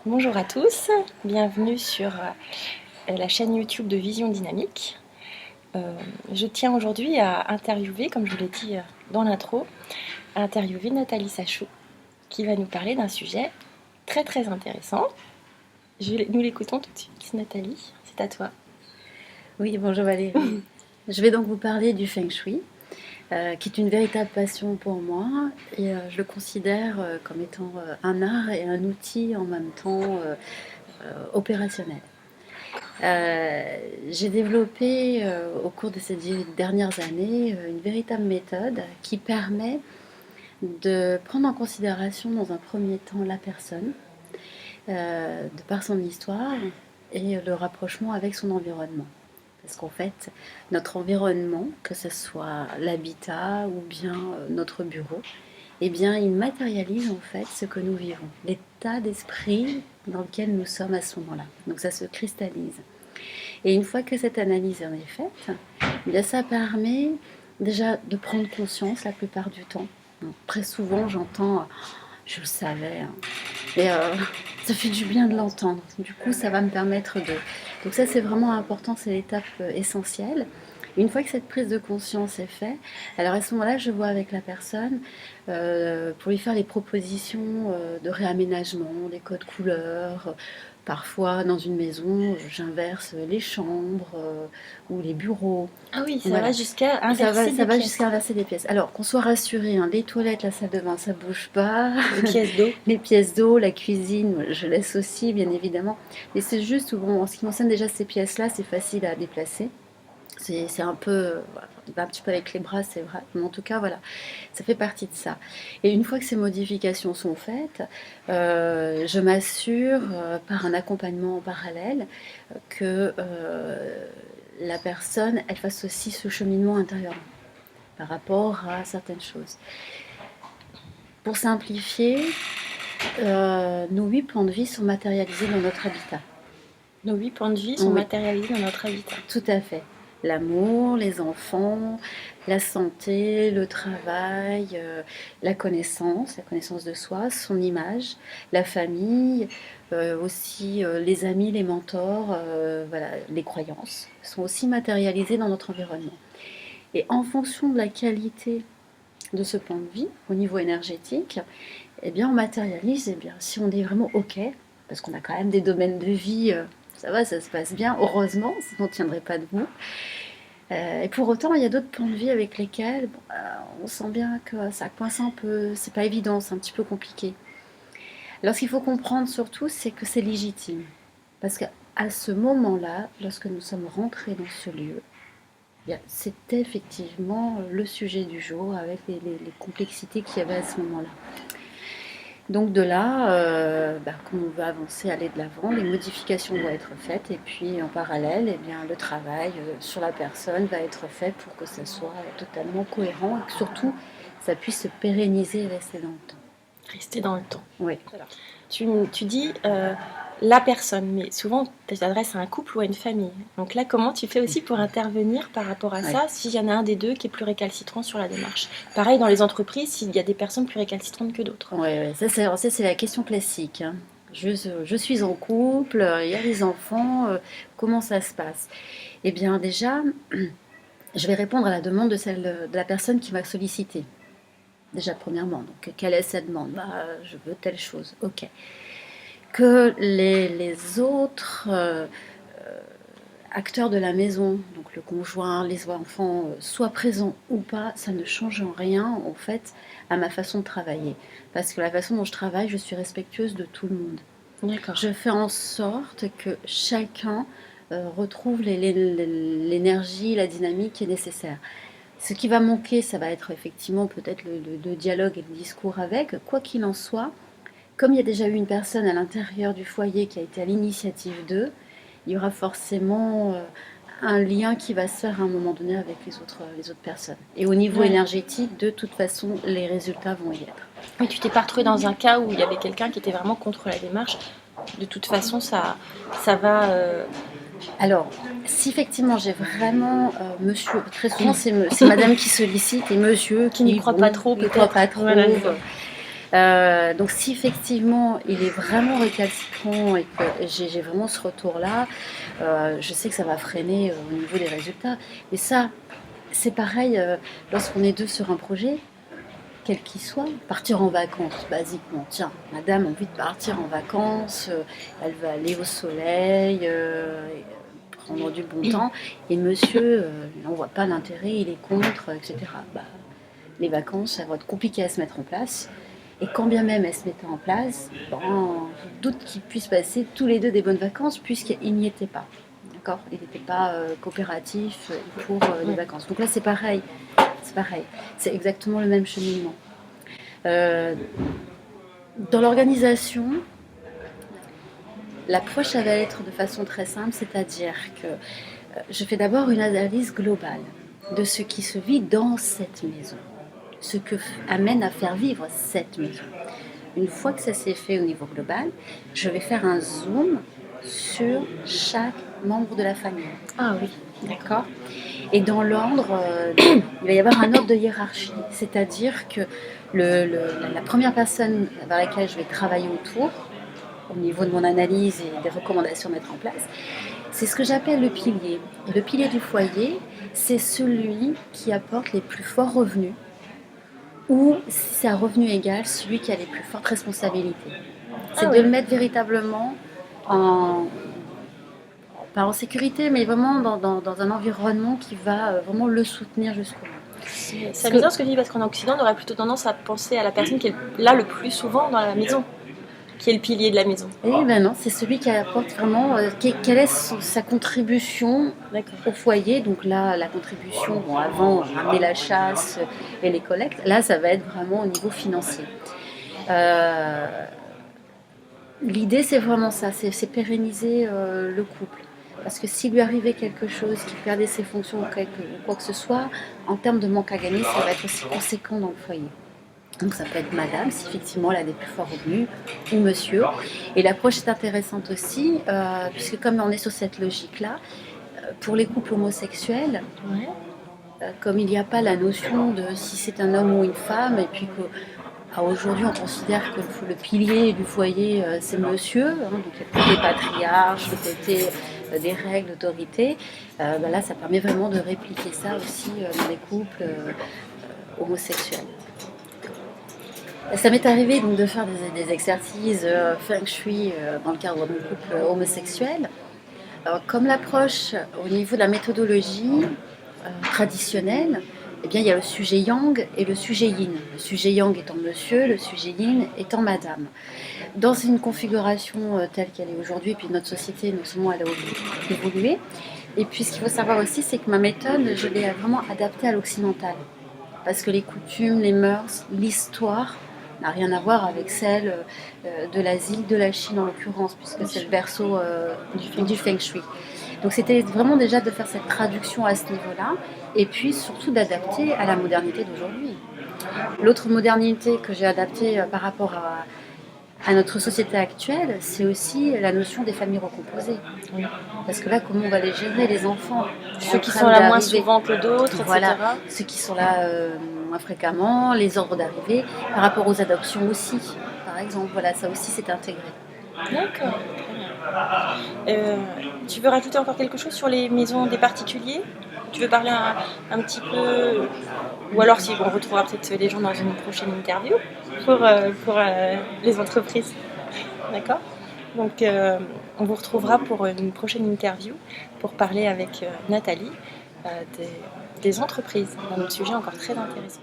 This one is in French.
Bonjour à tous, bienvenue sur la chaîne YouTube de Vision Dynamique. Je tiens aujourd'hui à interviewer, comme je vous l'ai dit dans l'intro, à interviewer Nathalie Sachou, qui va nous parler d'un sujet très très intéressant. Nous l'écoutons tout de suite. Nathalie, c'est à toi. Oui, bonjour Valérie. Je vais donc vous parler du Feng Shui, qui est une véritable passion pour moi et je le considère comme étant un art et un outil en même temps opérationnel. J'ai développé au cours de ces 10 dernières années une véritable méthode qui permet de prendre en considération dans un premier temps la personne, de par son histoire et le rapprochement avec son environnement. Parce qu'en fait, notre environnement, que ce soit l'habitat ou bien notre bureau, eh bien, il matérialise en fait ce que nous vivons, l'état d'esprit dans lequel nous sommes à ce moment-là. Donc ça se cristallise. Et une fois que cette analyse en est faite, eh bien, ça permet déjà de prendre conscience la plupart du temps. Donc, très souvent, j'entends je le savais, hein. Et ça fait du bien de l'entendre. Du coup, ça va me permettre de... Donc ça, c'est vraiment important, c'est l'étape essentielle. Une fois que cette prise de conscience est faite, alors à ce moment-là, je vois avec la personne pour lui faire les propositions de réaménagement, des codes couleurs. Parfois, dans une maison, j'inverse les chambres ou les bureaux. Ah oui, ça Voilà. va jusqu'à Ça inverser va, des ça va pièces. jusqu'à inverser des pièces. Alors, qu'on soit rassuré, hein, les toilettes, la salle de bain, ça bouge pas. Des pièces d'eau. Les pièces d'eau, la cuisine, je laisse aussi, bien évidemment. Mais c'est juste, bon, en ce qui concerne déjà ces pièces-là, c'est facile à déplacer. C'est un peu, voilà, on va un petit peu avec les bras, c'est vrai. Mais en tout cas, voilà, ça fait partie de ça. Et une fois que ces modifications sont faites, je m'assure, par un accompagnement en parallèle, que la personne, elle fasse aussi ce cheminement intérieur par rapport à certaines choses. Pour simplifier, nos 8 plans de vie sont matérialisés dans notre habitat. Nos 8 points de vie sont Oui, matérialisés dans notre habitat. tout à fait. L'amour, les enfants, la santé, le travail, la connaissance de soi, son image, la famille, aussi les amis, les mentors, voilà, les croyances sont aussi matérialisées dans notre environnement. Et en fonction de la qualité de ce plan de vie, au niveau énergétique, eh bien, on matérialise, eh bien, si on est vraiment OK, parce qu'on a quand même des domaines de vie, ça va, ça se passe bien, heureusement, sinon on ne tiendrait pas debout. Et pour autant, il y a d'autres plans de vie avec lesquels bon, on sent bien que ça coince un peu, c'est pas évident, c'est un petit peu compliqué. Alors, ce qu'il faut comprendre surtout, c'est que c'est légitime. Parce qu'à ce moment-là, lorsque nous sommes rentrés dans ce lieu, bien, c'était effectivement le sujet du jour avec les complexités qu'il y avait à ce moment-là. Donc de là, comme on veut avancer, aller de l'avant, les modifications doivent être faites et puis en parallèle, eh bien, le travail sur la personne va être fait pour que ça soit totalement cohérent et que surtout ça puisse se pérenniser et rester dans le temps. Rester dans le temps. Oui. Tu dis la personne, mais souvent tu t'adresses à un couple ou à une famille. Donc là, comment tu fais aussi pour intervenir par rapport à ça, s'il y en a un des deux qui est plus récalcitrant sur la démarche? Pareil dans les entreprises, s'il y a des personnes plus récalcitrantes que d'autres. Oui, ça c'est la question classique, hein. Je suis en couple, il y a les enfants, comment ça se passe? Eh bien déjà, je vais répondre à la demande de la personne qui m'a sollicité. Déjà, premièrement, donc, quelle est cette demande? Je veux telle chose, ok. Que les autres acteurs de la maison, donc le conjoint, les enfants, soient présents ou pas, ça ne change en rien, en fait, à ma façon de travailler. Parce que la façon dont je travaille, je suis respectueuse de tout le monde. D'accord. Je fais en sorte que chacun retrouve l'énergie, la dynamique qui est nécessaire. Ce qui va manquer, ça va être effectivement peut-être le dialogue et le discours avec. Quoi qu'il en soit, comme il y a déjà eu une personne à l'intérieur du foyer qui a été à l'initiative d'eux, il y aura forcément un lien qui va se faire à un moment donné avec les autres personnes. Et au niveau énergétique, de toute façon, les résultats vont y être. Mais tu t'es pas retrouvée dans un cas où il y avait quelqu'un qui était vraiment contre la démarche? De toute façon, ça va... Alors, si effectivement j'ai vraiment monsieur, très souvent c'est madame qui sollicite et monsieur qui n'y croit pas trop, peut-être. Croit pas trop. Voilà. Donc si effectivement il est vraiment récalcitrant et que j'ai vraiment ce retour-là, je sais que ça va freiner au niveau des résultats. Et ça, c'est pareil lorsqu'on est deux sur un projet, quel qu'il soit, partir en vacances, basiquement. Tiens, madame a envie de partir en vacances, elle va aller au soleil, prendre du bon temps, et monsieur, on voit pas l'intérêt, il est contre, etc. Bah, les vacances, ça va être compliqué à se mettre en place. Et quand bien même elles se mettaient en place, ben, je doute qu'ils puissent passer tous les deux des bonnes vacances puisqu'ils n'y étaient pas. D'accord. Il n'était pas coopératif pour les vacances. Donc là, c'est pareil. C'est pareil. C'est exactement le même cheminement. Euh, dans l'organisation, l'approche, ça va être de façon très simple, c'est-à-dire que je fais d'abord une analyse globale de ce qui se vit dans cette maison, ce que amène à faire vivre cette maison. Une fois que ça s'est fait au niveau global, je vais faire un zoom sur chaque membre de la famille. Ah oui. D'accord. Et dans l'ordre, il va y avoir un ordre de hiérarchie, c'est-à-dire que la première personne vers laquelle je vais travailler autour, au niveau de mon analyse et des recommandations à mettre en place, c'est ce que j'appelle le pilier. Et le pilier du foyer, c'est celui qui apporte les plus forts revenus, ou si c'est un revenu égal, celui qui a les plus fortes responsabilités. C'est de le mettre véritablement en, pas en sécurité, mais vraiment dans un environnement qui va vraiment le soutenir jusqu'au bout. C'est amusant ce que tu dis, parce qu'en Occident, on aurait plutôt tendance à penser à la personne qui est là le plus souvent dans la maison, qui est le pilier de la maison. Et ben non, c'est celui qui apporte vraiment, quelle est sa contribution au foyer. Donc là, la contribution, bon, avant, ramener la chasse et les collectes, là, ça va être vraiment au niveau financier. L'idée, c'est vraiment ça, c'est pérenniser le couple. Parce que s'il lui arrivait quelque chose, qu'il perdait ses fonctions ou quoi que ce soit, en termes de manque à gagner, ça va être aussi conséquent dans le foyer. Donc ça peut être madame, si effectivement elle a des plus forts revenus, ou monsieur. Et l'approche est intéressante aussi, puisque comme on est sur cette logique-là, pour les couples homosexuels, comme il n'y a pas la notion de si c'est un homme ou une femme, et puis que aujourd'hui, on considère que le pilier du foyer, c'est monsieur, donc il y a plus des patriarches, le côté des règles d'autorité. Là, ça permet vraiment de répliquer ça aussi dans les couples homosexuels. Ça m'est arrivé donc de faire des exercices feng shui dans le cadre d'un couple homosexuel. Alors, comme l'approche au niveau de la méthodologie traditionnelle, eh bien, il y a le sujet yang et le sujet yin. Le sujet yang étant monsieur, le sujet yin étant madame. Dans une configuration telle qu'elle est aujourd'hui, et puis notre société, non seulement elle a évolué, et puis ce qu'il faut savoir aussi, c'est que ma méthode, je l'ai vraiment adaptée à l'occidental. Parce que les coutumes, les mœurs, l'histoire n'a rien à voir avec celle de l'Asie, de la Chine en l'occurrence, puisque c'est le berceau du feng shui. Donc c'était vraiment déjà de faire cette traduction à ce niveau-là, et puis surtout d'adapter à la modernité d'aujourd'hui. L'autre modernité que j'ai adaptée par rapport à notre société actuelle, c'est aussi la notion des familles recomposées. Oui. Parce que là, comment on va les gérer, les enfants? Ceux qui sont là moins souvent que d'autres, voilà, etc. Ceux qui sont là moins fréquemment, les ordres d'arrivée, par rapport aux adoptions aussi, par exemple. Voilà, ça aussi, c'est intégré. D'accord, très bien. Tu veux rajouter encore quelque chose sur les maisons des particuliers? Tu veux parler un petit peu, ou alors si on retrouvera peut-être les gens dans une prochaine interview pour les entreprises. D'accord. Donc on vous retrouvera pour une prochaine interview pour parler avec Nathalie des entreprises, un autre sujet encore très intéressant.